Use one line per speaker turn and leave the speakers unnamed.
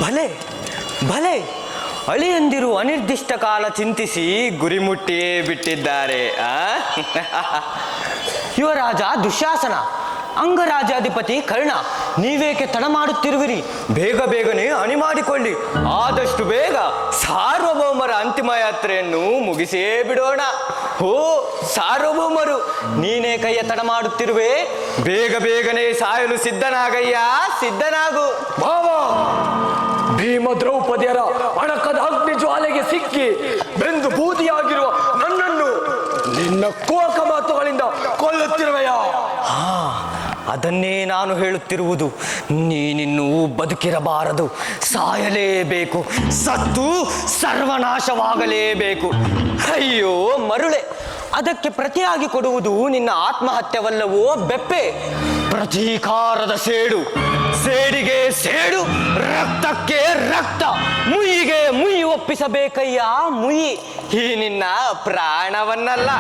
ಭಲೆ ಭಲೆ ಅಳಿಯಂದಿರು ಅನಿರ್ದಿಷ್ಟ ಕಾಲ ಚಿಂತಿಸಿ ಗುರಿ ಮುಟ್ಟಿಯೇ ಬಿಟ್ಟಿದ್ದಾರೆ. ಯುವರಾಜ ದುಶ್ಯಾಸನ, ಅಂಗರಾಜಾಧಿಪತಿ ಕರ್ಣ, ನೀವೇಕೆ ತಡ ಮಾಡುತ್ತಿರುವಿರಿ? ಬೇಗ ಬೇಗನೆ ಅಣಿ ಮಾಡಿಕೊಳ್ಳಿ. ಆದಷ್ಟು ಬೇಗ ಸಾರ್ವಭೌಮರ ಅಂತಿಮ ಯಾತ್ರೆಯನ್ನು ಮುಗಿಸೇ ಬಿಡೋಣ. ಓ ಸಾರ್ವಭೌಮರು, ನೀನೇ ಕೈಯ ತಡ ಮಾಡುತ್ತಿರುವೆ. ಬೇಗ ಬೇಗನೆ ಸಾಯಲು ಸಿದ್ಧನಾಗಯ್ಯ, ಸಿದ್ಧನಾಗು.
ಭಾವ, ಭೀಮ ದ್ರೌಪದಿಯರ ಅಣಕದ ಅಗ್ನಿ ಜ್ವಾಲೆಗೆ ಸಿಕ್ಕಿ ಬೆಂದು ಬೂದಿಯಾಗಿರುವ ನನ್ನನ್ನು ನಿನ್ನ ಕೋಕ ಮಾತುಗಳಿಂದ ಕೊಲ್ಲುತ್ತಿರುವೆಯ?
ಅದನ್ನೇ ನಾನು ಹೇಳುತ್ತಿರುವುದು. ನೀನಿನ್ನೂ ಬದುಕಿರಬಾರದು, ಸಾಯಲೇಬೇಕು, ಸತ್ತು ಸರ್ವನಾಶವಾಗಲೇಬೇಕು. ಅಯ್ಯೋ ಮರುಳೆ, ಅದಕ್ಕೆ ಪ್ರತಿಯಾಗಿ ಕೊಡುವುದು ನಿನ್ನ ಆತ್ಮಹತ್ಯವಲ್ಲವೋ ಬೆಪ್ಪೆ? ಪ್ರತೀಕಾರದ ಸೇಡು, ಸೇಡಿಗೆ ಸೇಡು, ರಕ್ತಕ್ಕೆ ರಕ್ತ, ಮುಯ್ಯಿಗೆ ಮುಯ್ಯಿ ಒಪ್ಪಿಸಬೇಕಯ್ಯ, ಮುಯ್ಯಿ. ಈ ನಿನ್ನ ಪ್ರಾಣವನ್ನಲ್ಲ,